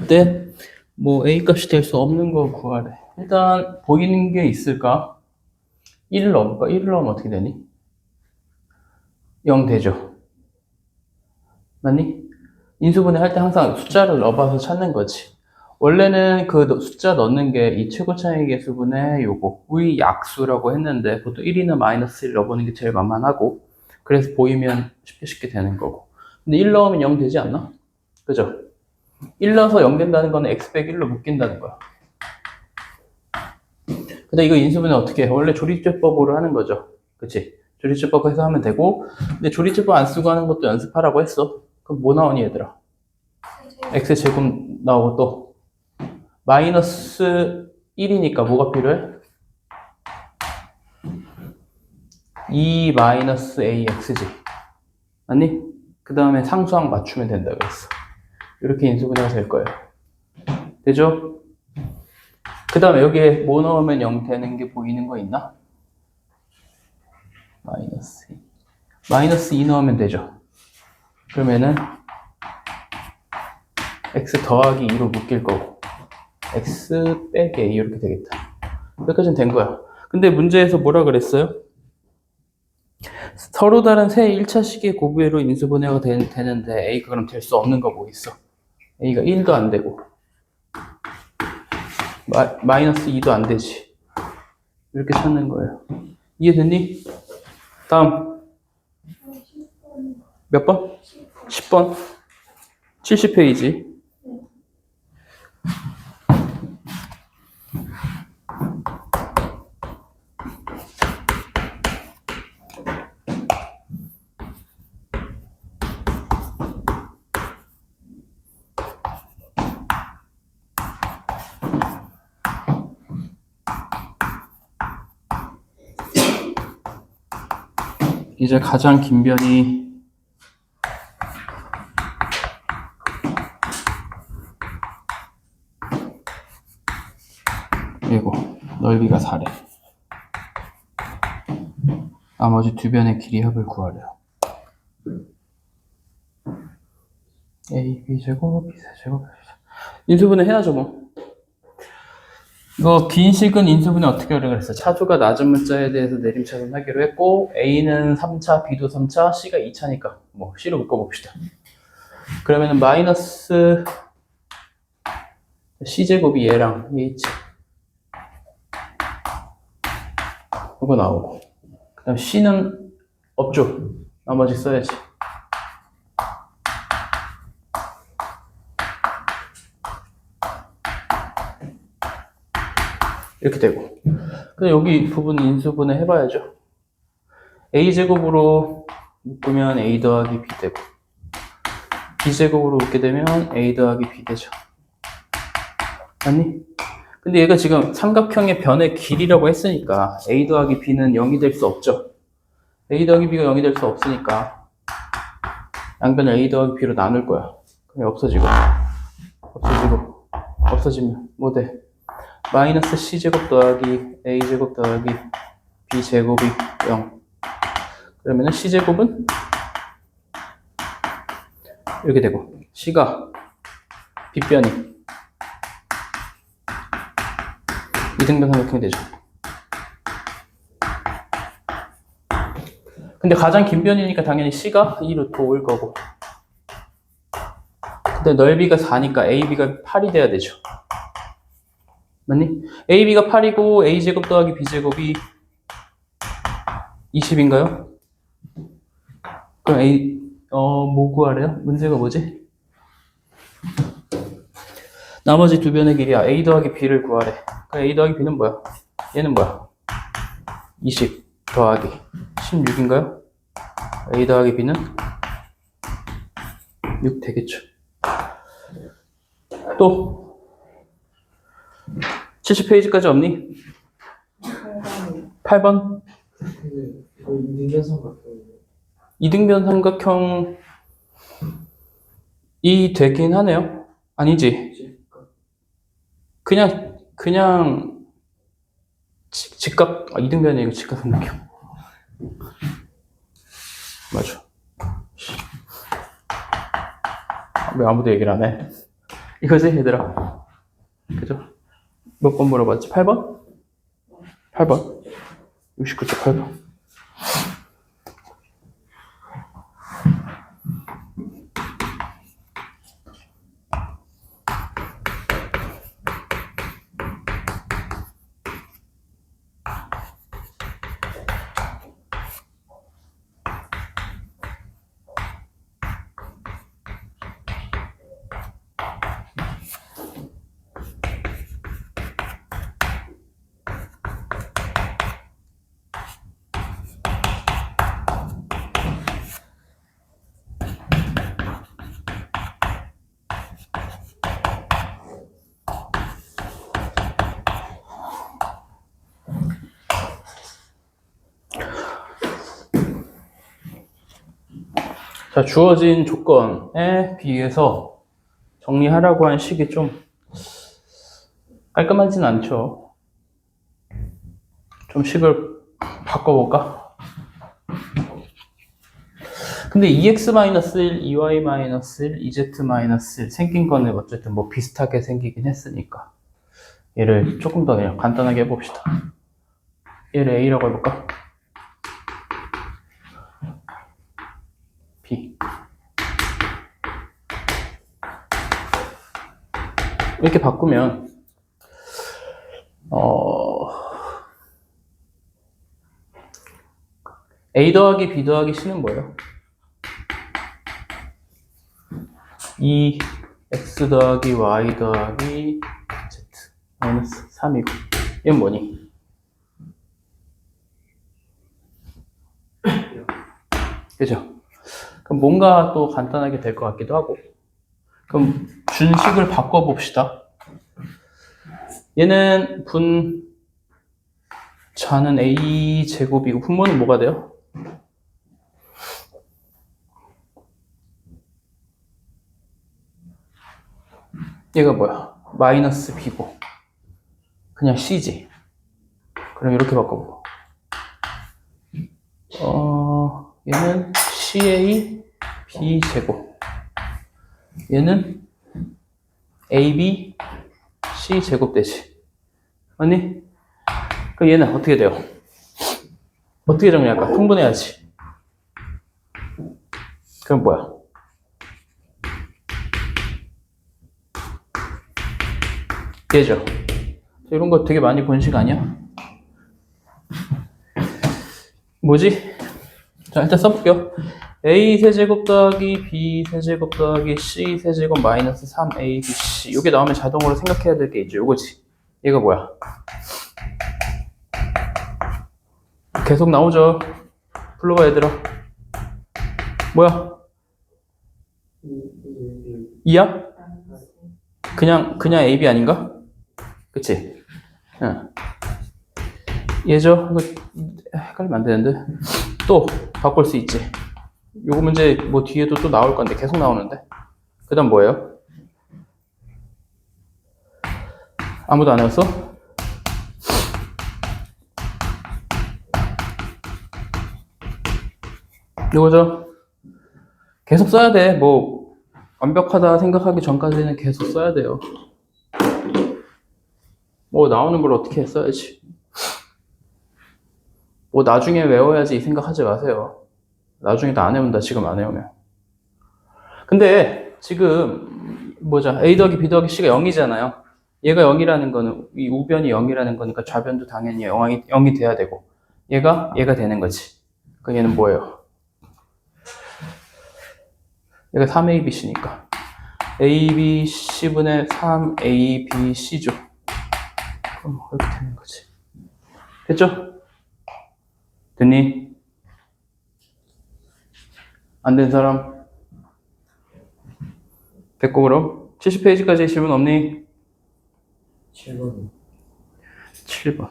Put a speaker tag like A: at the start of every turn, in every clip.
A: 이때 뭐 A 값이 될 수 없는 거 구하래. 일단 보이는 게 있을까? 1을 넣어볼까? 1을 넣으면 어떻게 되니? 0 되죠. 맞니? 인수분해 할 때 항상 숫자를 넣어봐서 찾는 거지. 원래는 그 숫자 넣는 게 이 최고차이 계수분의 요거 의 약수라고 했는데 보통 1이나 마이너스 1 넣어보는 게 제일 만만하고 그래서 보이면 쉽게 되는 거고. 근데 1 넣으면 0 되지 않나? 그죠? 1 넣어서 0 된다는 거는 x 빼기 1로 묶인다는 거야. 근데 이거 인수분해 어떻게 해? 원래 조리제법으로 하는 거죠. 그치? 조리제법 해서 하면 되고 근데 조리제법 안 쓰고 하는 것도 연습하라고 했어. 그럼 뭐 나오니 얘들아? x제곱 나오고 또 마이너스 1이니까 뭐가 필요해? 2 마이너스 ax지. 아니? 그 다음에 상수항 맞추면 된다 그랬어. 이렇게 인수분해가 될 거예요. 되죠? 그 다음에 여기에 뭐 넣으면 0 되는 게 보이는 거 있나? 마이너스 2. 마이너스 2 넣으면 되죠. 그러면은 x 더하기 2로 묶일 거고 x 빼기 a 이렇게 되겠다. 여기까지는 된 거야. 근데 문제에서 뭐라 그랬어요? 서로 다른 새 1차식의 고부회로 인수분해가 되는데 a가 그럼 될 수 없는 거 뭐 있어? a가 1도 안 되고 마이너스 2도 안 되지. 이렇게 찾는 거예요. 이해됐니? 다음 몇 번? 10번 70페이지. 이제 가장 긴 변이 이거 넓이가 4래. 나머지 두 변의 길이 합을 구하래요. a, b 제곱, b 제곱. 인수분해 해야죠 뭐. 이거 긴 식은 인수분해 어떻게 하려고 그랬어? 차수가 낮은 문자에 대해서 내림차순하기로 했고 A는 3차, B도 3차, C가 2차니까 뭐 C로 묶어봅시다. 그러면은 마이너스 C제곱이 얘랑 H 이거 나오고 그 다음 C는 없죠? 나머지 써야지. 이렇게 되고 근데 여기 부분 인수분해 해봐야죠. A제곱으로 묶으면 A 더하기 B 되고 B제곱으로 묶게 되면 A 더하기 B 되죠. 아니? 근데 얘가 지금 삼각형의 변의 길이라고 했으니까 A 더하기 B는 0이 될 수 없죠. A 더하기 B가 0이 될 수 없으니까 양변을 A 더하기 B로 나눌 거야. 그럼 없어지면 뭐 돼? 마이너스 C제곱 더하기 A제곱 더하기 B제곱이 0. 그러면은 C제곱은 이렇게 되고 C가 빗변이 이등변 삼각형이 되죠. 근데 가장 긴 변이니까 당연히 C가 2루트 5일 거고 근데 넓이가 4니까 AB가 8이 돼야 되죠. 맞니? AB가 8이고 A제곱 더하기 B제곱이 20인가요? 그럼 뭐 구하래요? 문제가 뭐지? 나머지 두 변의 길이야. A 더하기 B를 구하래. 그럼 A 더하기 B는 뭐야? 얘는 뭐야? 20 더하기 16인가요? A 더하기 B는 6 되겠죠. 또 70페이지까지 없니? 8번?
B: 2등변 삼각형.
A: 2등변 삼각형이 되긴 하네요. 아니지. 그냥 직각 2등변이 이거 직각 삼각형. 맞아. 왜 아무도 얘기를 안 해? 이거지, 얘들아? 그죠? 몇 번 물어봤지? 8번? 8번. 69.8번. 자, 주어진 조건에 비해서 정리하라고 한 식이 좀 깔끔하진 않죠. 좀 식을 바꿔볼까? 근데 2x-1, 2y-1, 2z-1 생긴 거는 어쨌든 뭐 비슷하게 생기긴 했으니까 얘를 조금 더 그냥 간단하게 해봅시다. 얘를 a라고 해볼까? b 이렇게 바꾸면 a 더하기 b 더하기 c는 뭐예요? 2x 더하기 y 더하기 z 마이너스 3이고 이건 뭐니? 그죠? 그럼 뭔가 또 간단하게 될 것 같기도 하고. 그럼 준식을 바꿔봅시다. 얘는 자는 a 제곱이고 분모는 뭐가 돼요? 얘가 뭐야? 마이너스 b고 그냥 c지. 그럼 이렇게 바꿔보고 얘는 ca b 제곱 얘는 ab c 제곱 되지. 맞니? 그럼 얘는 어떻게 돼요? 어떻게 정리할까? 통분해야지. 그럼 뭐야? 얘죠. 이런 거 되게 많이 본 식 아니야? 뭐지? 자, 일단 써볼게요. a 세제곱 더하기 b 세제곱 더하기 c 세제곱 마이너스 3abc 이게 나오면 자동으로 생각해야 될 게 있죠. 요거지. 얘가 뭐야? 계속 나오죠. 불러봐 얘들아. 뭐야? 2야? 그냥 ab 아닌가? 그치? 응. 얘죠? 이거 헷갈리면 안 되는데. 또 바꿀 수 있지. 요거 문제 뭐 뒤에도 또 나올 건데 계속 나오는데. 그 다음 뭐예요? 아무도 안 해왔어? 요거죠? 계속 써야 돼. 뭐 완벽하다 생각하기 전까지는 계속 써야 돼요. 뭐 나오는 걸 어떻게 써야지. 뭐 나중에 외워야지 이 생각하지 마세요. 나중에 다 안 외운다. 지금 안 외우면. 근데 지금 뭐자 a 더하기 b 더하기 c가 0이잖아요. 얘가 0이라는 거는 이 우변이 0이라는 거니까 좌변도 당연히 0이 돼야 되고 얘가 되는 거지. 그럼 얘는 뭐예요? 얘가 3abc니까 abc분의 3abc죠. 그럼 이렇게 되는 거지. 됐죠? 됐니? 안 된 사람? 됐고 그럼 70페이지까지 질문 없니?
B: 7번.
A: 7번.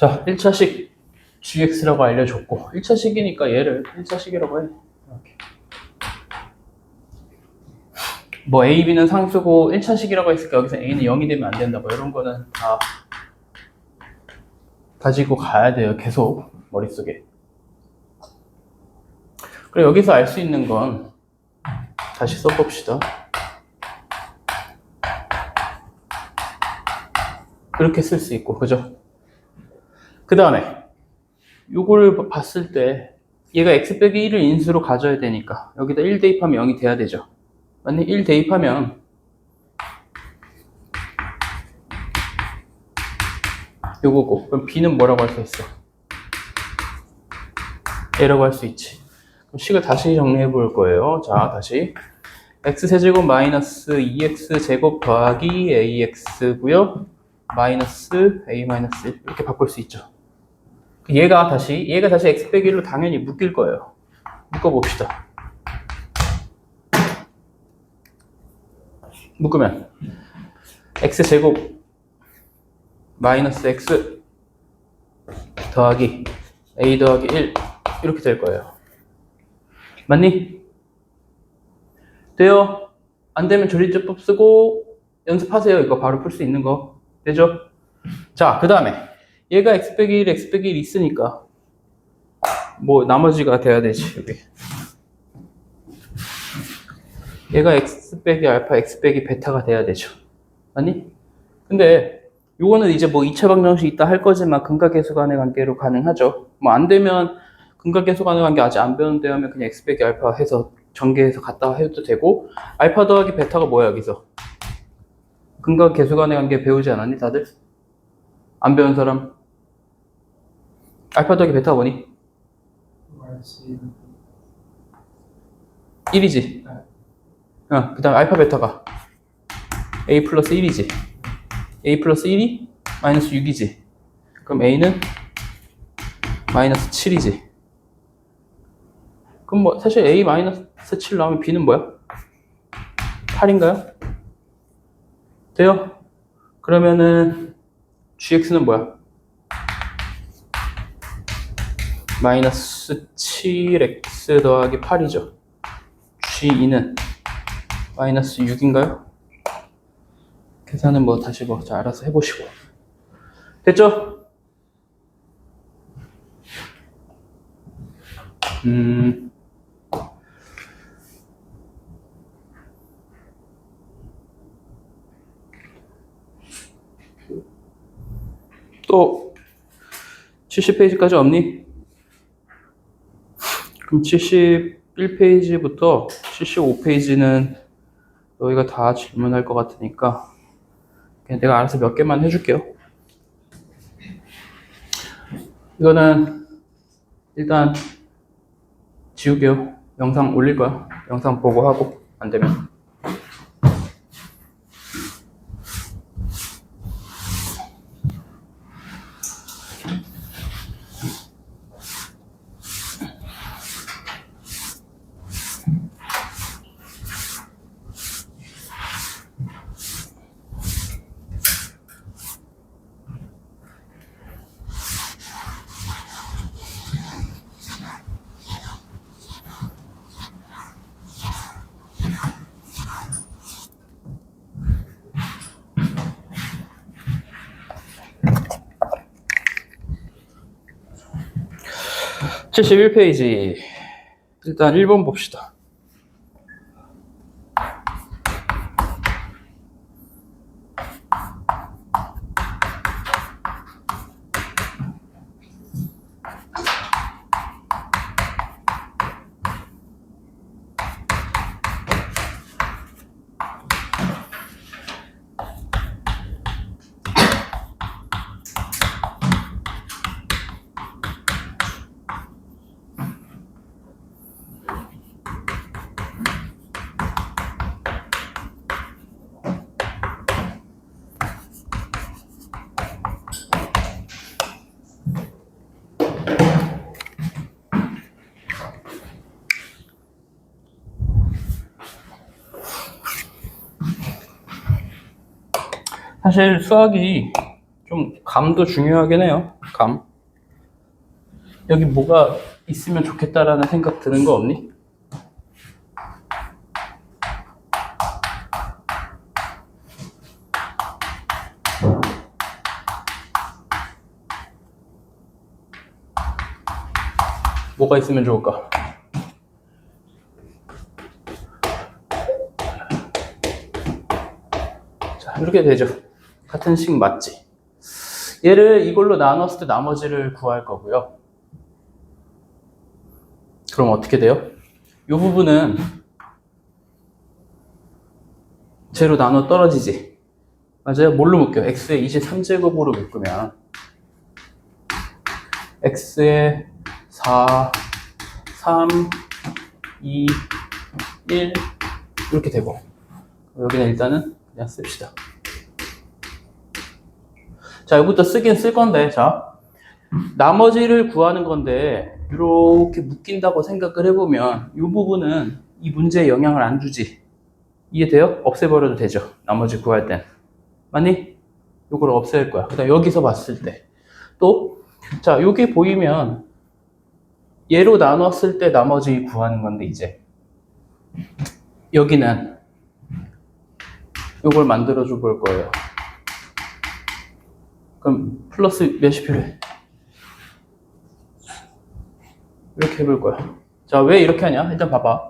A: 자, 1차식 gx라고 알려줬고 1차식이니까 얘를 1차식이라고 해. 이렇게. 뭐 a, b는 상수고 1차식이라고 했으니까 여기서 a는 0이 되면 안 된다. 뭐 이런 거는 다 가지고 가야 돼요. 계속 머릿속에. 그리고 여기서 알 수 있는 건 다시 써봅시다. 그렇게 쓸 수 있고, 그죠? 그 다음에 요거를 봤을 때 얘가 x 빼기 1을 인수로 가져야 되니까 여기다 1 대입하면 0이 돼야 되죠. 만약 1 대입하면 요거고, 그럼 b는 뭐라고 할 수 있어? a라고 할 수 있지. 그럼 식을 다시 정리해 볼 거예요. 자, 다시 x세제곱 마이너스 2x제곱 더하기 ax고요. 마이너스 a 마이너스 1 이렇게 바꿀 수 있죠. 얘가 다시 x 빼기 1로 당연히 묶일 거예요. 묶어봅시다. 묶으면 x제곱 마이너스 x 더하기 a 더하기 1 이렇게 될 거예요. 맞니? 돼요? 안 되면 조리제법 쓰고 연습하세요. 이거 바로 풀 수 있는 거. 되죠? 자, 그 다음에 얘가 x 빼기 1, x 빼기 1 있으니까 뭐 나머지가 돼야 되지. 여기 얘가 x 빼기 알파, x 빼기 베타가 돼야 되죠. 아니? 근데 요거는 이제 뭐 2차 방정식 있다 할 거지만 근각계수간의 관계로 가능하죠. 뭐 안 되면 근각계수간의 관계 아직 안 배웠는데 하면 그냥 x 빼기 알파 해서 전개해서 갖다 해도 되고, 알파 더하기 베타가 뭐야 여기서? 근각계수간의 관계 배우지 않았니 다들? 안 배운 사람? 알파 더하기 베타가 뭐니? 1이지. 그 다음 알파 베타가 a 플러스 1이지. a 플러스 1이 마이너스 6이지. 그럼 a는 마이너스 7이지. 그럼 뭐 사실 a 마이너스 7 나오면 b는 뭐야? 8인가요? 돼요? 그러면은 gx는 뭐야? 마이너스 7x 더하기 8이죠. g2는 마이너스 6인가요? 계산은 뭐 다시 뭐 자, 알아서 해보시고. 됐죠? 또 70페이지까지 없니? 그럼 71페이지부터 75페이지는 너희가 다 질문할 것 같으니까 그냥 내가 알아서 몇 개만 해줄게요. 이거는 일단 지울게요. 영상 올릴 거야. 영상 보고 하고 안 되면. (71) 페이지 일단 1번 봅시다. 사실 수학이 좀 감도 중요하긴 해요. 감. 여기 뭐가 있으면 좋겠다라는 생각 드는 거 없니? 뭐가 있으면 좋을까? 자, 이렇게 되죠. 같은 식 맞지? 얘를 이걸로 나눴을 때 나머지를 구할 거고요. 그럼 어떻게 돼요? 이 부분은 제로 나눠 떨어지지? 맞아요? 뭘로 묶여? x의 23제곱으로 묶으면 x의 4, 3, 2, 1 이렇게 되고 여기는 일단은 그냥 씁시다. 자, 여기부터 쓰긴 쓸 건데, 자, 나머지를 구하는 건데 이렇게 묶인다고 생각을 해보면 이 부분은 이 문제에 영향을 안 주지. 이해돼요? 없애버려도 되죠. 나머지 구할 땐. 맞니? 이걸 없앨 거야. 그다음 여기서 봤을 때 또, 자, 여기 보이면 얘로 나눴을 때 나머지 구하는 건데 이제 여기는 이걸 만들어줘 볼 거예요. 그럼 플러스 몇이 필요해? 이렇게 해볼 거야. 자, 왜 이렇게 하냐? 일단 봐봐.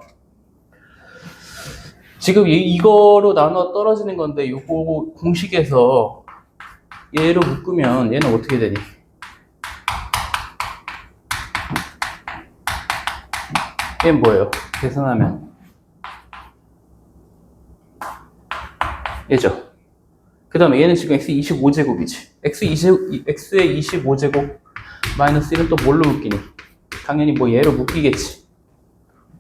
A: 지금 이거로 나눠 떨어지는 건데 이거 공식에서 얘로 묶으면 얘는 어떻게 되니? 얘는 뭐예요? 계산하면 얘죠. 그 다음에 얘는 지금 x 25제곱이지. x의 25제곱 마이너스 1은 또 뭘로 묶이니? 당연히 뭐 얘로 묶이겠지.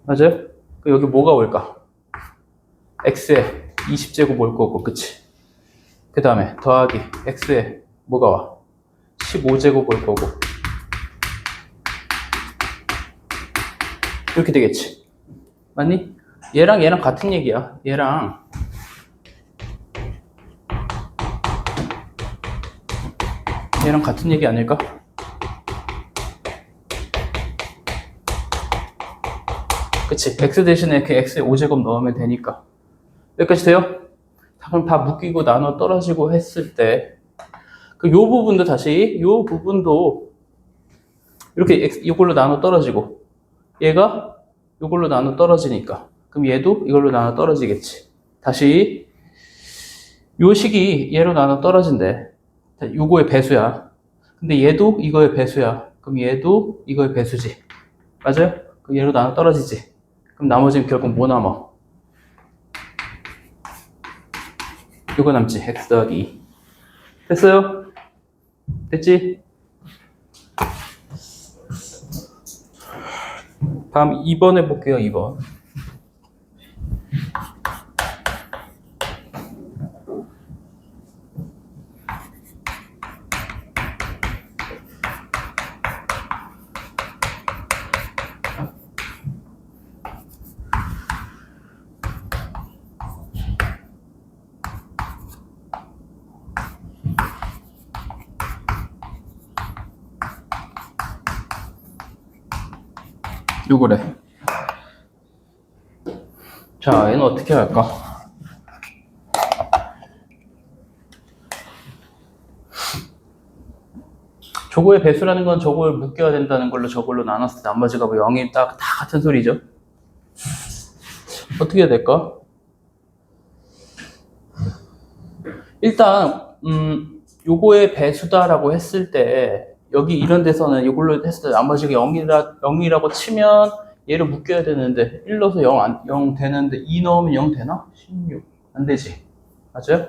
A: 맞아요? 그럼 여기 뭐가 올까? x의 20제곱 올 거고, 그치? 그 다음에 더하기 x의 뭐가 와? 15제곱 올 거고. 이렇게 되겠지. 맞니? 얘랑 같은 얘기야. 얘랑 같은 얘기 아닐까? 그치? x 대신에 그 x의 5제곱 넣으면 되니까. 여기까지 돼요? 그럼 다 묶이고 나눠 떨어지고 했을 때, 요 부분도 다시, 요 부분도 이렇게 이걸로 나눠 떨어지고, 얘가 이걸로 나눠 떨어지니까. 그럼 얘도 이걸로 나눠 떨어지겠지. 다시, 요 식이 얘로 나눠 떨어진대. 요거의 배수야. 근데 얘도 이거의 배수야. 그럼 얘도 이거의 배수지. 맞아요? 그럼 얘로 나눠 떨어지지. 그럼 나머지는 결국 뭐 남아? 요거 남지. x 더하기 2. 됐어요? 됐지? 다음 2번 해볼게요. 2번. 요거래. 자, 얘는 어떻게 할까? 저거의 배수라는 건 저걸 묶여야 된다는 걸로 저걸로 나눴을 때 나머지가 뭐 0이 다 같은 소리죠? 어떻게 해야 될까? 일단, 요거의 배수다라고 했을 때, 여기 이런 데서는 이걸로 했을 때 나머지가 0이라고 치면 얘를 묶여야 되는데 1 넣어서 0 되는데 2 넣으면 0 되나? 16. 안 되지. 맞아요?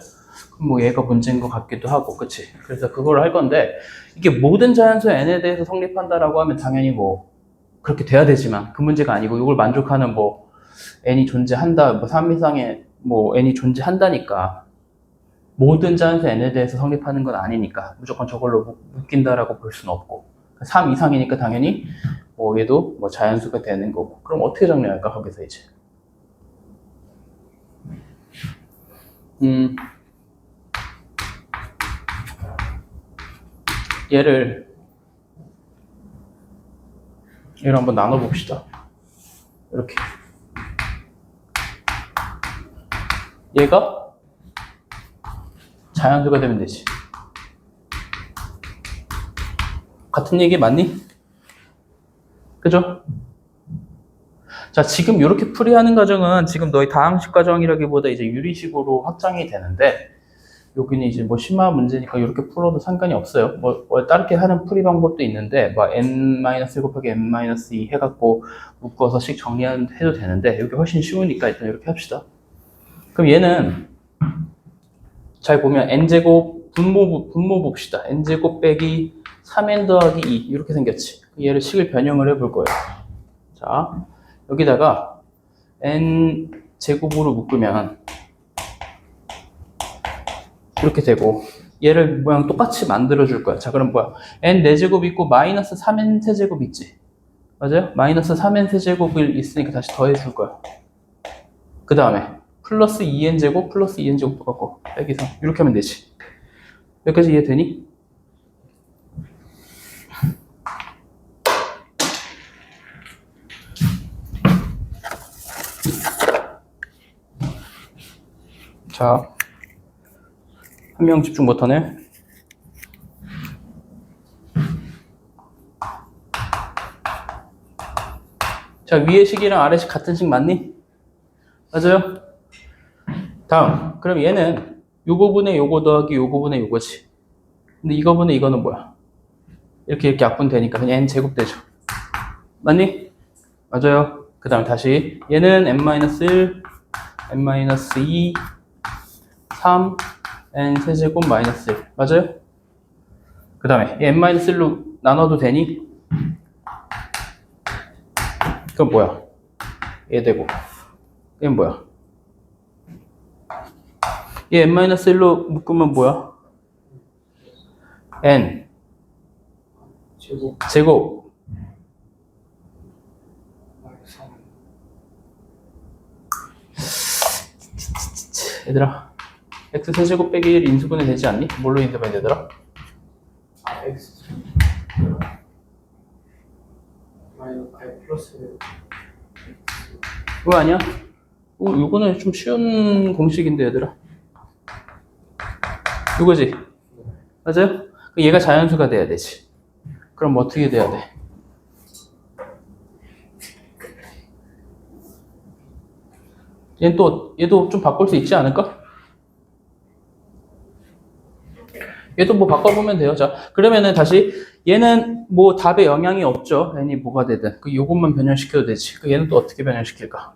A: 그럼 뭐 얘가 문제인 것 같기도 하고, 그치? 그래서 그걸 할 건데, 이게 모든 자연수 n에 대해서 성립한다라고 하면 당연히 뭐, 그렇게 돼야 되지만, 그 문제가 아니고, 이걸 만족하는 뭐, n이 존재한다, 뭐, 3 이상의 뭐, n이 존재한다니까, 모든 자연수 n에 대해서 성립하는 건 아니니까, 무조건 저걸로 묶인다라고 볼 수는 없고, 3 이상이니까 당연히, 뭐, 얘도 뭐 자연수가 되는 거고. 그럼 어떻게 정리할까, 거기서 이제? 얘를 한번 나눠봅시다. 이렇게. 얘가 자연수가 되면 되지. 같은 얘기 맞니? 그죠? 자, 지금 이렇게 풀이하는 과정은 지금 너희 다항식 과정이라기보다 이제 유리식으로 확장이 되는데, 여기는 이제 뭐 심화 문제니까 이렇게 풀어도 상관이 없어요. 뭐 다르게 하는 풀이 방법도 있는데, 뭐 n-1 곱하기 n-2 해갖고 묶어서 식 정리해도 되는데, 여기 훨씬 쉬우니까 일단 이렇게 합시다. 그럼 얘는 잘 보면 n제곱 분모 봅시다. n제곱 빼기 3n 더하기 2 이렇게 생겼지. 얘를 식을 변형을 해볼 거예요. 자, 여기다가 n제곱으로 묶으면 이렇게 되고, 얘를 모양 똑같이 만들어줄 거야. 자, 그럼 뭐야? n 4제곱 있고 마이너스 3n 세제곱 있지? 맞아요? 마이너스 3n 세제곱을 있으니까 다시 더해줄 거야. 그 다음에 플러스 2n 제곱 플러스 2n 제곱 똑같고 빼기 3 이렇게 하면 되지. 여기까지 이해되니? 자, 한 명 집중 못하네. 자, 위의 식이랑 아래 식 같은 식 맞니? 맞아요? 다음, 그럼 얘는 요거분의 요거 더하기 요거분의 요거지. 근데 이거분의 이거는 뭐야? 이렇게 약분되니까 그냥 n 제곱 되죠. 맞니? 맞아요. 그 다음에 다시 얘는 n-1, n-2, 3, n 세제곱 마이너스 1 맞아요? 그 다음에 n-1로 나눠도 되니? 그럼 뭐야? 얘 되고 얘는 뭐야? 얘 n-1로 묶으면 뭐야? n 제곱 얘들아 x 세제곱 빼기 1 인수분해 되지 않니? 뭘로 인수분해 되더라?
B: x 플러스
A: 그거 아니야? 요거는 좀 쉬운 공식인데 얘들아 이거지? 맞아요? 얘가 자연수가 돼야 되지. 그럼 어떻게 돼야 돼? 얘도 좀 바꿀 수 있지 않을까? 얘도 뭐 바꿔보면 돼요. 자, 그러면은 다시 얘는 뭐 답에 영향이 없죠. n이 뭐가 되든. 요것만 변형시켜도 되지. 얘는 또 어떻게 변형시킬까?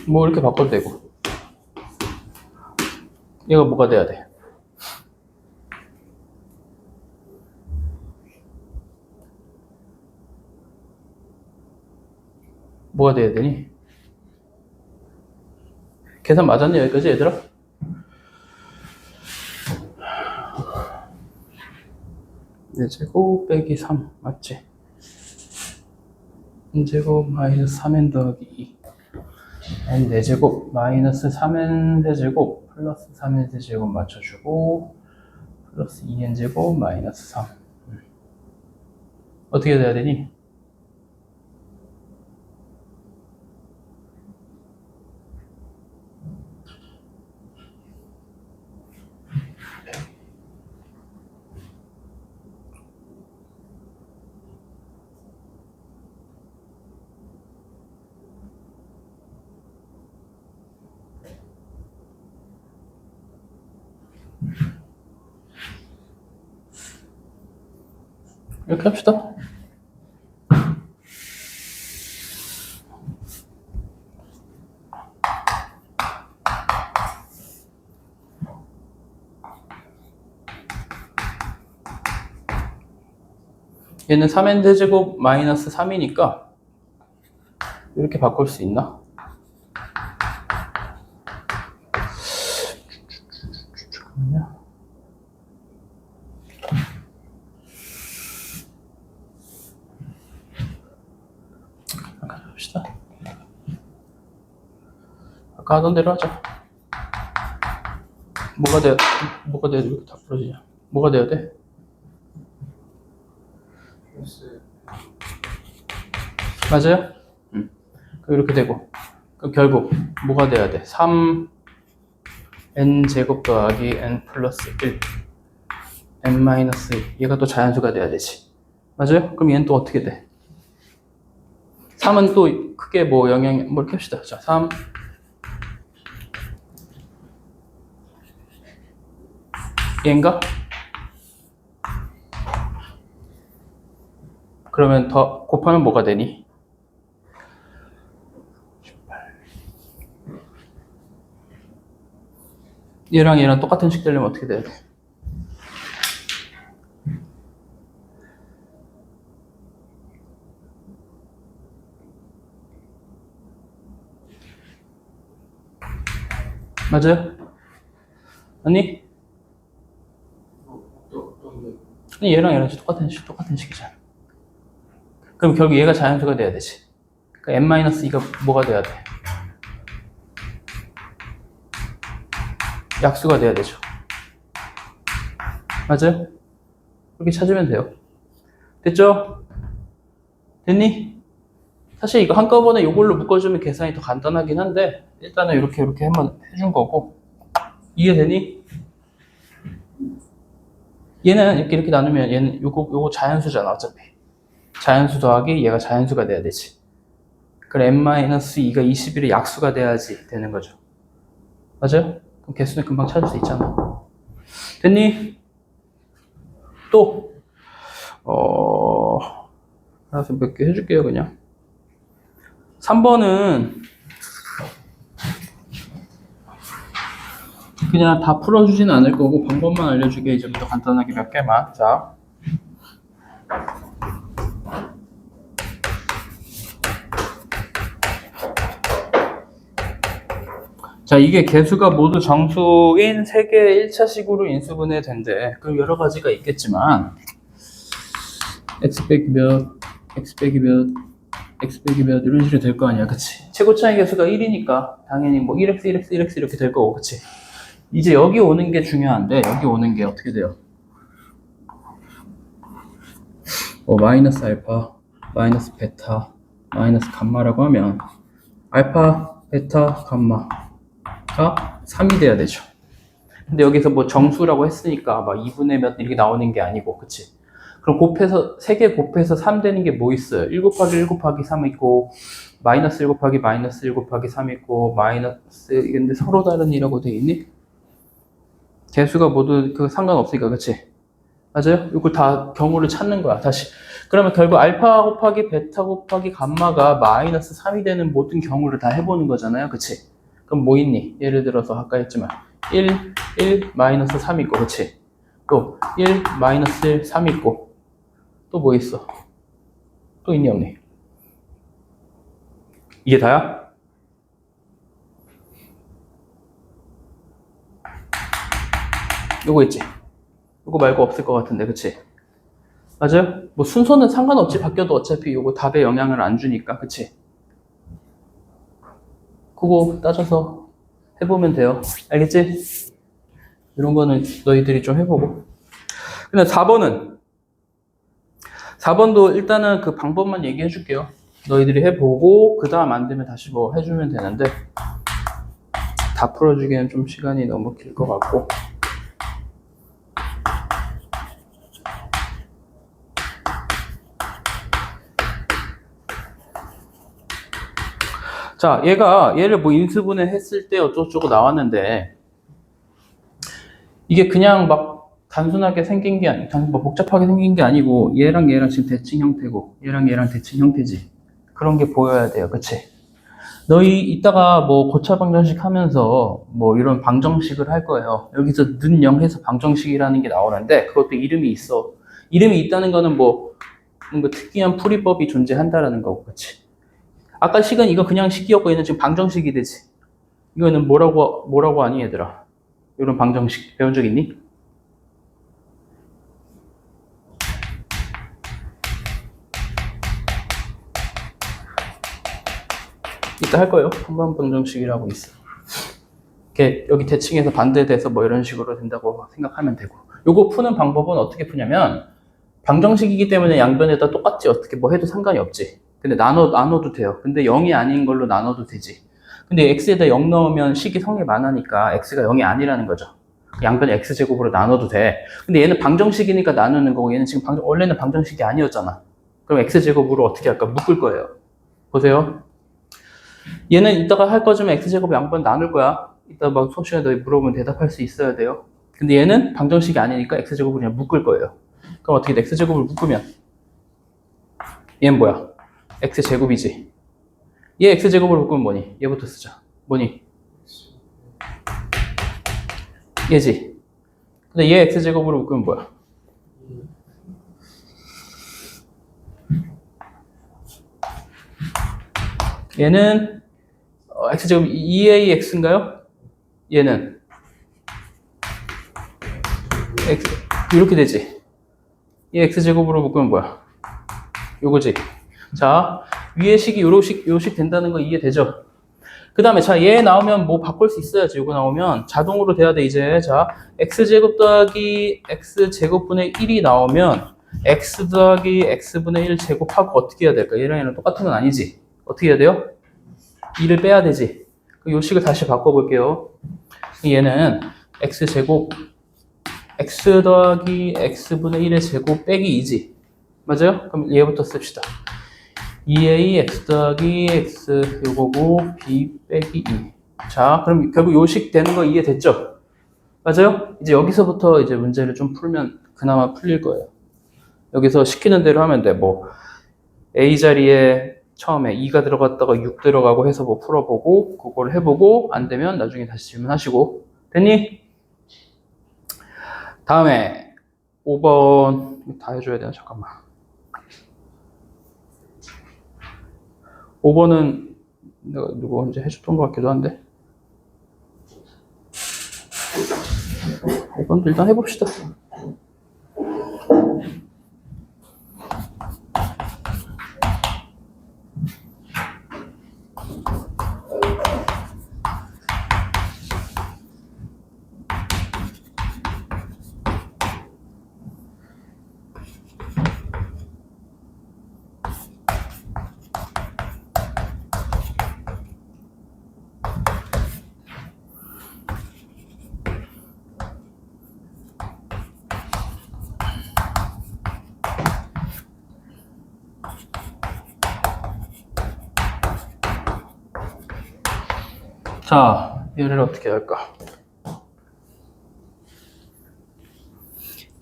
A: 뭐 이렇게 바꿔도 되고. 얘가 뭐가 돼야 돼? 뭐가 돼야 되니? 계산 맞았네 여기까지 얘들아? 네 제곱 빼기 3 맞지? n제곱 마이너스 3n 더하기 2 n 4제곱 마이너스 3n 세제곱 플러스 3n 세제곱 맞춰주고 플러스 2n 제곱 마이너스 3 어떻게 돼야 되니? 이렇게 합시다. 얘는 3n 세제곱 마이너스 3이니까 이렇게 바꿀 수 있나? 잠깐만요. 합시다. 아까 하던 대로 하자. 뭐가 돼야 돼? 이렇게 다 풀어지냐? 뭐가 돼야 돼?
B: 플러스
A: 맞아요? 그럼 이렇게 되고. 그럼 결국 뭐가 돼야 돼? 3 n 제곱 더하기 n 플러스 1 n 마이너스 1 얘가 또 자연수가 돼야 되지. 맞아요? 그럼 얘는 또 어떻게 돼? 3은 또 크게 뭐 영향 뭘 캡시다. 자, 3 얘인가? 그러면 더 곱하면 뭐가 되니? 18. 얘랑 똑같은 식 되려면 어떻게 돼야 돼? 맞아요? 아니? 아니 얘랑 똑같은 식이잖아. 그럼 결국 얘가 자연수가 돼야 되지. 그러니까 n-2가 뭐가 돼야 돼? 약수가 돼야 되죠. 맞아요? 그렇게 찾으면 돼요. 됐죠? 됐니? 사실 이거 한꺼번에 이걸로 묶어주면 계산이 더 간단하긴 한데 일단은 이렇게 한번 해준 거고 이해되니? 얘는 이렇게 나누면 얘는 요거 자연수잖아 어차피. 자연수 더하기 얘가 자연수가 돼야 되지. 그럼 n-2가 21의 약수가 돼야지 되는 거죠. 맞아요? 그럼 개수는 금방 찾을 수 있잖아. 됐니? 또 알아서 몇 개 해줄게요 그냥. 3번은 그냥 다 풀어주진 않을 거고 방법만 알려주게 이제부터 간단하게 몇 개만. 자, 이게 개수가 모두 정수인 3개의 1차식으로 인수분해 된대. 그럼 여러 가지가 있겠지만 x 빼기 몇, x 빼기 몇, x 빼기 몇 이런 식으로 될 거 아니야, 그치? 최고 차이 개수가 1이니까 당연히 뭐 1x, 1x, 1x 이렇게 될 거고, 그치? 이제 여기 오는 게 중요한데 여기 오는 게 어떻게 돼요? 마이너스 알파, 마이너스 베타, 마이너스 감마라고 하면 알파, 베타, 감마가 3이 돼야 되죠. 근데 여기서 뭐 정수라고 했으니까 막 2분의 몇 이렇게 나오는 게 아니고, 그치? 그럼 곱해서 3개 곱해서 3 되는 게 뭐 있어요? 1 곱하기 1 곱하기 3 있고 마이너스 1 곱하기 마이너스 1 곱하기 3 있고 마이너스 근데 서로 다른 이라고 돼 있니? 개수가 모두 그 상관없으니까, 그치? 맞아요? 이걸 다 경우를 찾는 거야 다시. 그러면 결국 알파 곱하기 베타 곱하기 감마가 마이너스 3이 되는 모든 경우를 다 해보는 거잖아요, 그치? 그럼 뭐 있니? 예를 들어서 아까 했지만 1, 1, 마이너스 3 있고, 그치? 또 1, 마이너스 1, 3 있고 또 뭐 있어? 또 있니 없니? 이게 다야? 요거 있지? 요거 말고 없을 것 같은데, 그치? 맞아요? 뭐 순서는 상관없지. 바뀌어도 어차피 요거 답에 영향을 안 주니까, 그치? 그거 따져서 해보면 돼요. 알겠지? 이런 거는 너희들이 좀 해보고. 근데 4번도 일단은 그 방법만 얘기해 줄게요. 너희들이 해보고 그 다음 안 되면 다시 뭐 해주면 되는데 다 풀어주기에는 좀 시간이 너무 길 것 같고. 자, 얘를 뭐 인수분해 했을 때 어쩌고저쩌고 나왔는데 이게 그냥 막 단순하게 생긴 게 아니고, 뭐 복잡하게 생긴 게 아니고 얘랑 지금 대칭 형태고 얘랑 대칭 형태지. 그런 게 보여야 돼요, 그치? 너희 이따가 뭐 고차 방정식 하면서 뭐 이런 방정식을 할 거예요. 여기서 는0 해서 방정식이라는 게 나오는데 그것도 이름이 있어. 이름이 있다는 거는 뭐 뭔가 특이한 풀이법이 존재한다라는 거고, 그치? 아까 식은 이거 그냥 식이었고 얘는 지금 방정식이 되지. 이거는 뭐라고 하니 얘들아? 이런 방정식 배운 적 있니? 이따 할 거예요. 평면 방정식이라고 있어. 이렇게 여기 대칭해서 반대돼서 뭐 이런 식으로 된다고 생각하면 되고. 요거 푸는 방법은 어떻게 푸냐면 방정식이기 때문에 양변에다 똑같지 어떻게 뭐 해도 상관이 없지. 근데 나눠도 돼요. 근데 0이 아닌 걸로 나눠도 되지. 근데 x에다 0 넣으면 식이 성립 안 하니까 x가 0이 아니라는 거죠. 양변 x제곱으로 나눠도 돼. 근데 얘는 방정식이니까 나누는 거고 얘는 지금 원래는 방정식이 아니었잖아. 그럼 x제곱으로 어떻게 할까? 묶을 거예요. 보세요. 얘는 이따가 할 거지만 x제곱 양변 나눌 거야. 이따 막 수업 시간에 너희 물어보면 대답할 수 있어야 돼요. 근데 얘는 방정식이 아니니까 x제곱을 그냥 묶을 거예요. 그럼 어떻게 돼? x제곱을 묶으면 얘는 뭐야? x제곱이지. 얘 x제곱을 묶으면 뭐니? 얘부터 쓰자. 뭐니? 얘지. 근데 얘 x제곱으로 묶으면 뭐야? 얘는 x제곱 2ax인가요? 얘는 x 이렇게 되지. 얘 x제곱으로 묶으면 뭐야? 요거지. 자, 위에 식이 요식 된다는 거 이해되죠? 그 다음에 자, 얘 나오면 뭐 바꿀 수 있어야지. 요거 나오면 자동으로 돼야 돼 이제. 자, x제곱 더하기 x제곱분의 1이 나오면 x 더하기 x분의 1 제곱하고 어떻게 해야 될까? 얘랑 얘랑 똑같은 건 아니지. 어떻게 해야 돼요? 2를 빼야 되지. 요 식을 다시 바꿔볼게요. 얘는 x제곱 x 더하기 x분의 1의 제곱 빼기 2지. 맞아요? 그럼 얘부터 씁시다. 2a x 더하기 x 요거고 b 빼기 2. 자, 그럼 결국 요식 되는 거 이해됐죠? 맞아요? 이제 여기서부터 이제 문제를 좀 풀면 그나마 풀릴 거예요. 여기서 시키는 대로 하면 돼. 뭐 a 자리에 처음에 2가 들어갔다가 6 들어가고 해서 뭐 풀어보고 그걸 해보고 안 되면 나중에 다시 질문하시고. 됐니? 다음에 5번 다 해줘야 되나? 잠깐만. 5번은 내가 누구 언제 해줬던 것 같기도 한데 5번도 일단 해봅시다. 자, 얘를 어떻게 할까?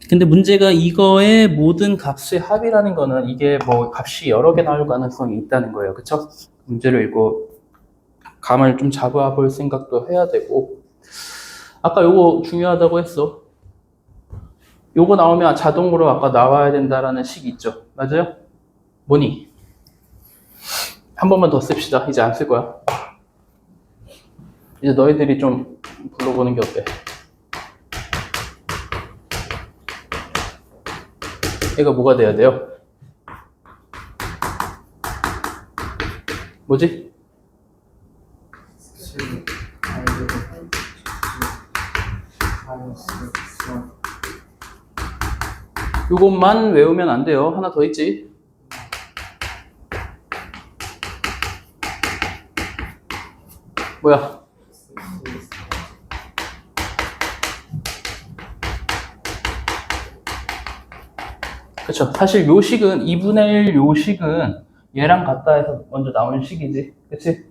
A: 근데 문제가 이거의 모든 값의 합이라는 거는 이게 뭐 값이 여러 개 나올 가능성이 있다는 거예요. 그쵸? 문제를 읽고 감을 좀 잡아볼 생각도 해야 되고. 아까 요거 중요하다고 했어. 요거 나오면 자동으로 아까 나와야 된다라는 식이 있죠. 맞아요? 뭐니? 한 번만 더 씁시다. 이제 안 쓸 거야. 이제 너희들이 좀 불러보는 게 어때? 얘가 뭐가 돼야 돼요? 뭐지? 요것만 외우면 안 돼요. 하나 더 있지? 뭐야? 그쵸. 사실 요식은 2분의 1 요식은 얘랑 같다 해서 먼저 나온 식이지. 그치?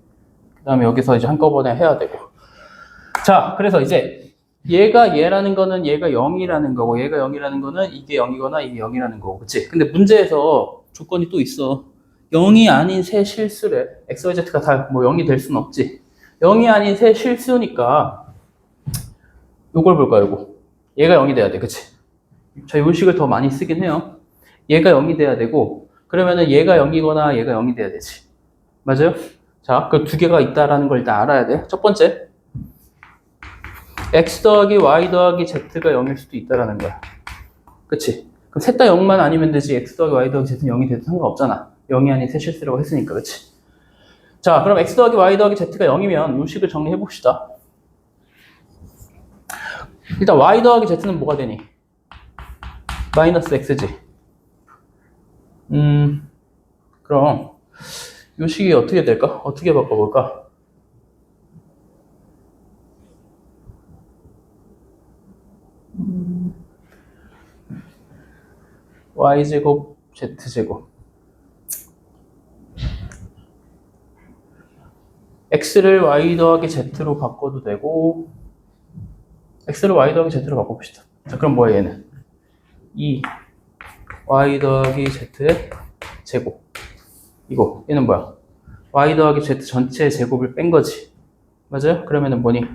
A: 그 다음에 여기서 이제 한꺼번에 해야 되고. 자, 그래서 이제 얘가 얘라는 거는 얘가 0이라는 거고 얘가 0이라는 거는 이게 0이거나 이게 0이라는 거고. 그치? 근데 문제에서 조건이 또 있어. 0이 아닌 새 실수래. x, y, z가 다 뭐 0이 될 수는 없지. 0이 아닌 새 실수니까 요걸 볼까 요거. 얘가 0이 돼야 돼. 그치? 자, 요식을 더 많이 쓰긴 해요. 얘가 0이 돼야 되고 그러면은 얘가 0이거나 얘가 0이 돼야 되지. 맞아요? 자, 그 두 개가 있다라는 걸 일단 알아야 돼. 첫 번째, x 더하기 y 더하기 z가 0일 수도 있다라는 거야. 그치? 그럼 셋 다 0만 아니면 되지. x 더하기 y 더하기 z는 0이 돼도 상관없잖아. 0이 아닌 새 실수라고 했으니까. 그치? 자, 그럼 x 더하기 y 더하기 z가 0이면 요식을 정리해 봅시다. 일단 y 더하기 z는 뭐가 되니? 마이너스 x지. 그럼 요 식이 어떻게 될까? 어떻게 바꿔볼까? y제곱 z제곱 x를 y 더하기 z로 바꿔도 되고 x를 y 더하기 z로 바꿔봅시다. 자, 그럼 뭐야 얘는? 2 y 더하기 z의 제곱. 이거 얘는 뭐야? y 더하기 z 전체의 제곱을 뺀 거지. 맞아요? 그러면은 뭐니?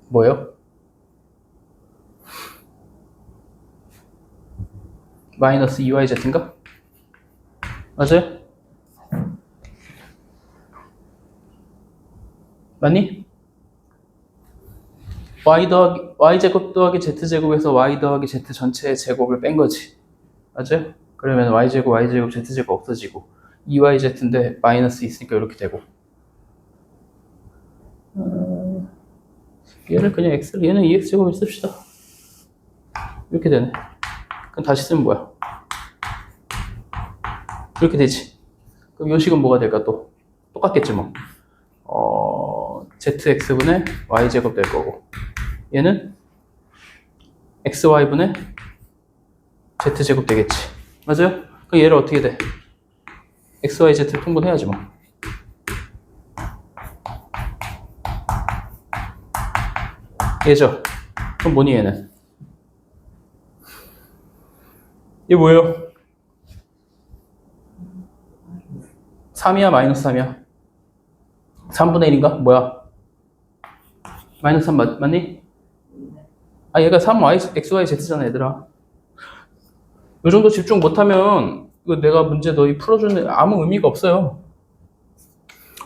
A: 뭐예요? 마이너스 2yz인가? 맞아요? 맞니? y제곱 더하기 z제곱에서 y 더하기 z 전체의 제곱을 뺀 거지. 맞아요? 그러면 y제곱, z제곱 없어지고 2yz인데 마이너스 있으니까 이렇게 되고 얘를 그냥 x를 얘는 2x제곱을 씁시다. 이렇게 되네. 그럼 다시 쓰면 뭐야? 이렇게 되지. 그럼 요 식은 뭐가 될까 또? 똑같겠지 뭐. zx분의 y제곱 될 거고 얘는 xy분의 z제곱 되겠지. 맞아요? 그럼 얘를 어떻게 돼? xyz 통분해야지 뭐. 얘죠? 그럼 뭐니 얘는? 얘 뭐예요? 3이야 마이너스 3이야? 3분의 1인가? 뭐야? 마이너스 3 맞니? 아 얘가 3y, xy, z잖아 얘들아. 요 정도 집중 못하면 이거 내가 문제 너희 풀어주는 아무 의미가 없어요.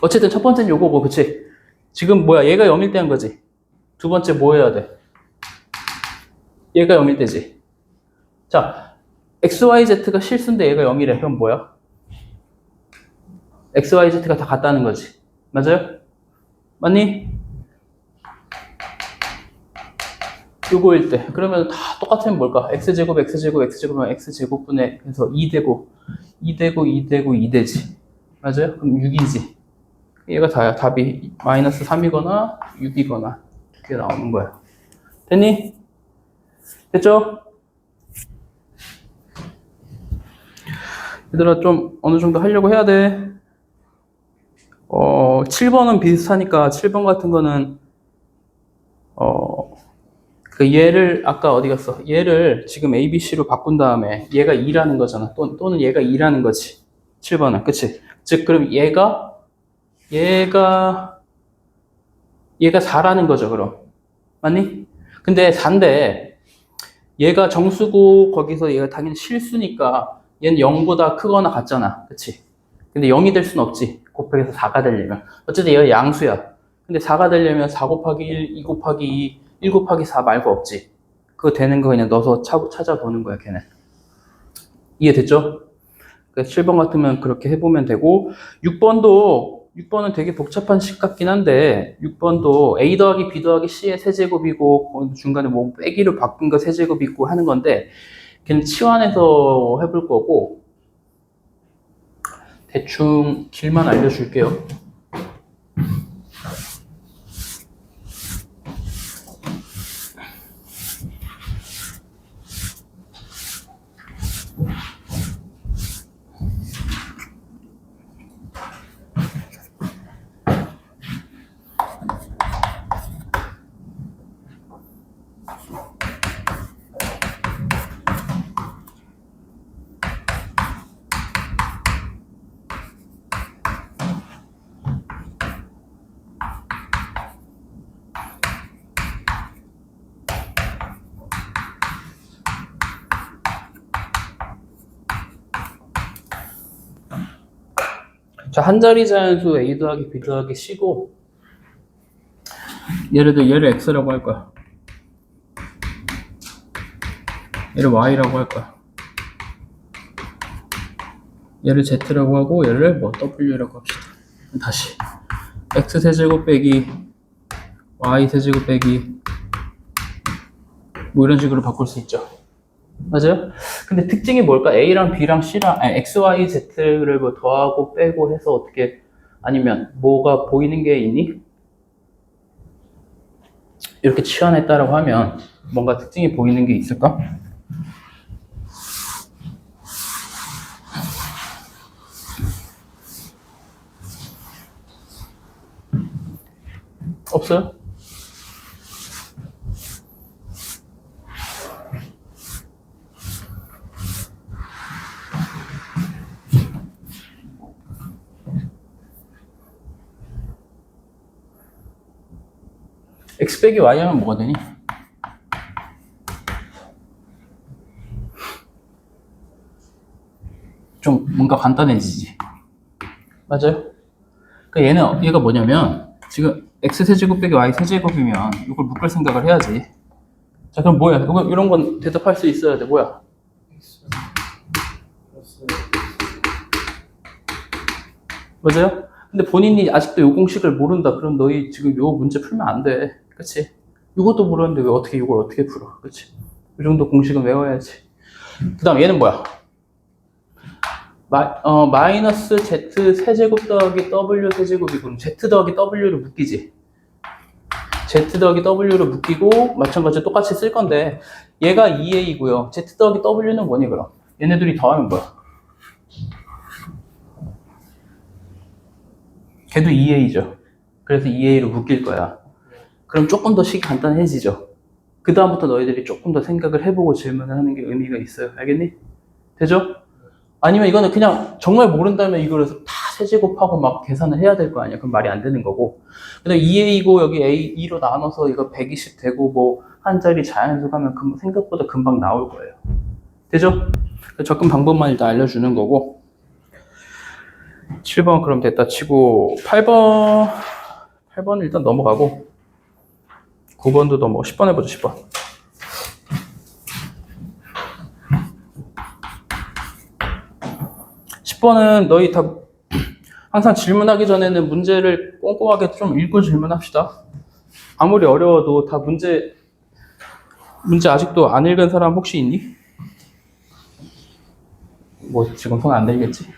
A: 어쨌든 첫 번째는 요거고 그치? 지금 뭐야 얘가 0일 때 한 거지? 두 번째 뭐 해야 돼? 얘가 0일 때지. 자 xyz가 실수인데 얘가 0이래. 그럼 뭐야? xyz가 다 같다는 거지. 맞아요? 맞니? 요거일 때 그러면 다 똑같으면 뭘까? x제곱은 x제곱분의 해서 2되고 2되지. 맞아요? 그럼 6이지. 얘가 다야. 답이 마이너스 3이거나 6이거나 이렇게 나오는 거야. 됐니? 됐죠? 얘들아 좀 어느 정도 하려고 해야 돼. 7번은 비슷하니까 7번 같은 거는 그 얘를 아까 어디 갔어? 얘를 지금 ABC로 바꾼 다음에 얘가 2라는 거잖아. 또는 얘가 2라는 거지. 7번은 그치? 즉 그럼 얘가 4라는 거죠. 그럼 맞니? 근데 4인데 얘가 정수고 거기서 얘가 당연히 실수니까 얘는 0보다 크거나 같잖아. 그치? 근데 0이 될 순 없지. 곱해서 4가 되려면. 어쨌든 얘가 양수야. 근데 4가 되려면 4 곱하기 1, 2 곱하기 2, 1 곱하기 4 말고 없지. 그거 되는 거 그냥 넣어서 찾아보는 거야, 걔는. 이해됐죠? 그래서 7번 같으면 그렇게 해보면 되고, 6번은 되게 복잡한 식 같긴 한데, 6번도 A 더하기 B 더하기 C의 세제곱이고, 중간에 뭐 빼기로 바꾼 거 세제곱이고 하는 건데, 걔는 치환해서 해볼 거고, 대충 길만 알려줄게요. 자, 한 자리 자연수 A 더하기 B 더하기 C고, 예를 들어 얘를 X라고 할 거야. 얘를 Y라고 할 거야. 얘를 z라고 하고 얘를 뭐 w라고 합시다. 다시 x세제곱 빼기 y세제곱 빼기 뭐 이런 식으로 바꿀 수 있죠. 맞아요? 근데 특징이 뭘까? A랑 B랑 C랑 X, Y, Z를 뭐 더하고 빼고 해서 어떻게 아니면 뭐가 보이는 게 있니? 이렇게 치환했다라고 하면 뭔가 특징이 보이는 게 있을까? 없어요? X 빼기 Y 하면 뭐가 되니? 좀 뭔가 간단해지지. 맞아요? 그러니까 얘가 뭐냐면 지금 X세제곱 빼기 Y세제곱이면 이걸 묶을 생각을 해야지. 자, 그럼 뭐야? 이런 건 대답할 수 있어야 돼. 뭐야?
B: X 플러스
A: 맞아요? 근데 본인이 아직도 요 공식을 모른다. 그럼 너희 지금 요 문제 풀면 안 돼. 그치? 이것도 모르는데 왜 어떻게 이걸 어떻게 풀어? 그치? 이 정도 공식은 외워야지. 그 다음 얘는 뭐야? 마이너스 Z 세제곱 더하기 W 세제곱이 그럼 Z 더하기 W를 묶이지. Z 더하기 W를 묶이고 마찬가지로 똑같이 쓸 건데 얘가 2A고요. Z 더하기 W는 뭐니 그럼? 얘네들이 더하면 뭐야? 걔도 2A죠. 그래서 2A로 묶일 거야. 그럼 조금 더 식이 간단해지죠. 그 다음부터 너희들이 조금 더 생각을 해보고 질문을 하는 게 의미가 있어요. 알겠니? 되죠? 아니면 이거는 그냥 정말 모른다면 이걸 다 세제곱하고 막 계산을 해야 될 거 아니야. 그럼 말이 안 되는 거고. 근데 2A고 여기 A, 2로 나눠서 이거 120 되고 뭐 한 자리 자연수 가면 생각보다 금방 나올 거예요. 되죠? 접근 방법만 일단 알려주는 거고. 7번 그럼 됐다 치고 8번 일단 넘어가고 9번도 넘어가. 10번 해보자. 10번. 10번은 너희 다 항상 질문하기 전에는 문제를 꼼꼼하게 좀 읽고 질문합시다. 아무리 어려워도 다 문제 아직도 안 읽은 사람 혹시 있니? 뭐 지금 손 안 들겠지?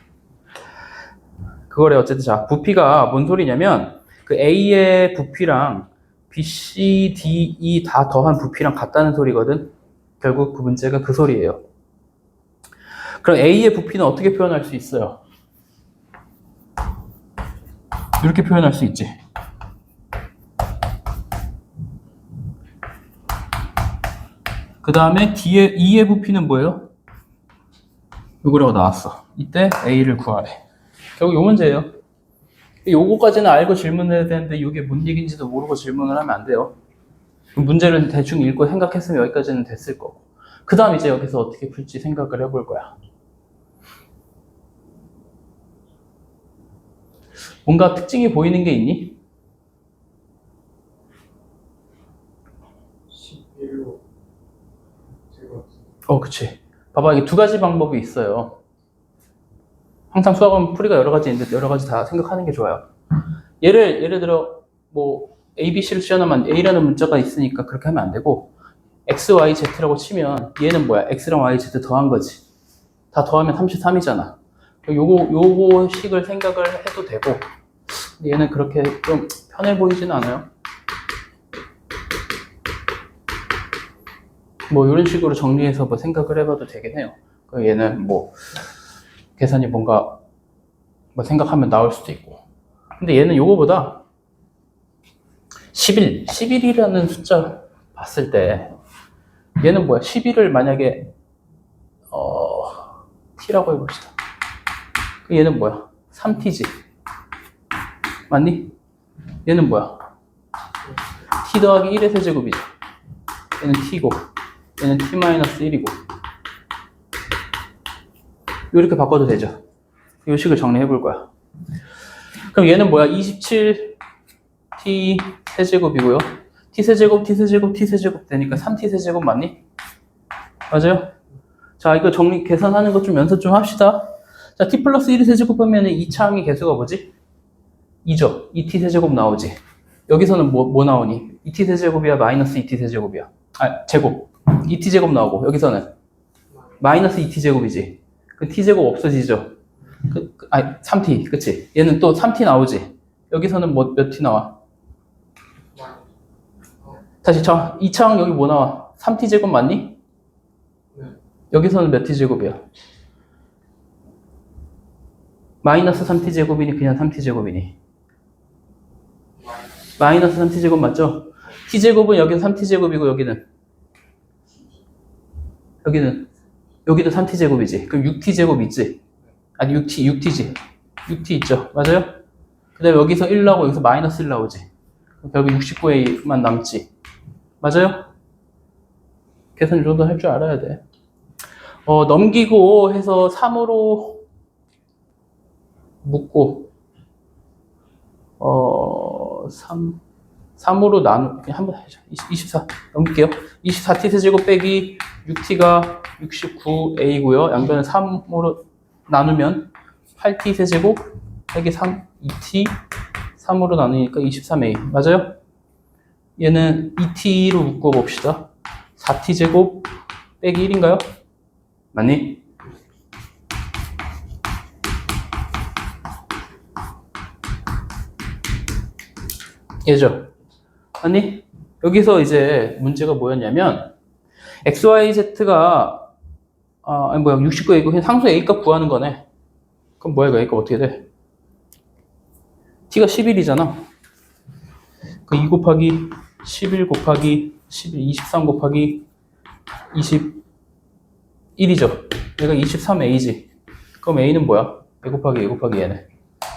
A: 그거래. 어쨌든 자, 부피가 뭔 소리냐면 그 A의 부피랑 B, C, D, E 다 더한 부피랑 같다는 소리거든. 결국 그 문제가 그 소리예요. 그럼 A의 부피는 어떻게 표현할 수 있어요? 이렇게 표현할 수 있지. 그 다음에 E의 부피는 뭐예요? 요거라고 나왔어. 이때 A를 구하래. 결국 요 문제예요. 요거까지는 알고 질문을 해야 되는데 이게 뭔 얘기인지도 모르고 질문을 하면 안 돼요. 문제를 대충 읽고 생각했으면 여기까지는 됐을 거고. 그 다음 이제 여기서 어떻게 풀지 생각을 해볼 거야. 뭔가 특징이 보이는 게 있니?
B: 11로 제곱.
A: 그치. 봐봐, 이게 두 가지 방법이 있어요. 항상 수학은 풀이가 여러 가지 있는데 여러 가지 다 생각하는 게 좋아요. 예를 들어 뭐 A, B, C를 시연하면 A라는 문자가 있으니까 그렇게 하면 안 되고 X, Y, Z라고 치면 얘는 뭐야? X랑 Y, Z 더한 거지. 다 더하면 33이잖아. 요거 식을 생각을 해도 되고 얘는 그렇게 좀 편해 보이진 않아요. 뭐 이런 식으로 정리해서 뭐 생각을 해봐도 되긴 해요. 얘는 뭐 계산이 뭔가 뭐 생각하면 나올 수도 있고. 근데 얘는 요거보다 11이라는 숫자 봤을 때 얘는 뭐야? 11을 만약에 t라고 해봅시다. 얘는 뭐야? 3t지. 맞니? 얘는 뭐야? t 더하기 1의 세제곱이죠. 얘는 t고 얘는 t-1이고 이렇게 바꿔도 되죠. 이 식을 정리해 볼 거야. 그럼 얘는 뭐야? 27t 세제곱이고요. t 세제곱, t 세제곱, t 세제곱 되니까 3t 세제곱 맞니? 맞아요? 자, 이거 계산하는 거 좀 연습 좀 합시다. 자, t 플러스 1을 세제곱하면 2차항의 개수가 뭐지? 2죠. 2t 세제곱 나오지. 여기서는 뭐 나오니? 2t 세제곱이야? 마이너스 2t 세제곱이야? 아, 제곱. 2t 제곱 나오고 여기서는 마이너스 2t 제곱이지. 그 t 제곱 없어지죠. 3t, 그치? 얘는 또 3t 나오지. 여기서는 몇 t 나와? 다시 2차항 여기 뭐 나와? 3t 제곱 맞니?
B: 네.
A: 여기서는 몇 t 제곱이야? 마이너스 3t 제곱이니 그냥 3t 제곱이니? 마이너스 3t 제곱 맞죠? t 제곱은 여기는 3t 제곱이고 여기도 3t 제곱이지. 그럼 6t 제곱 있지? 아니 6t지. 6t 있죠. 맞아요? 그 다음에 여기서 1 나오고 여기서 마이너스 1 나오지. 결국 69a만 남지. 맞아요? 계산 이 정도 할 줄 알아야 돼. 넘기고 해서 3으로 묶고 3으로 그냥 한번 해줘. 24 넘길게요. 24t 세제곱 빼기 6t가 69a고요. 양변을 3으로 나누면 8t 세제곱 빼기 3, 2t 3으로 나누니까 23a. 맞아요? 얘는 2t로 묶어봅시다. 4t 제곱 빼기 1인가요? 맞니? 얘죠? 아니, 여기서 이제 문제가 뭐였냐면, XYZ가, 69A고, 그냥 상수 A값 구하는 거네. 그럼 뭐야, 이거 A값 어떻게 돼? T가 11이잖아. 그 2 곱하기 11 곱하기 11, 23 곱하기 21이죠. 얘가 23A지. 그럼 A는 뭐야? A 곱하기 A 곱하기 얘네.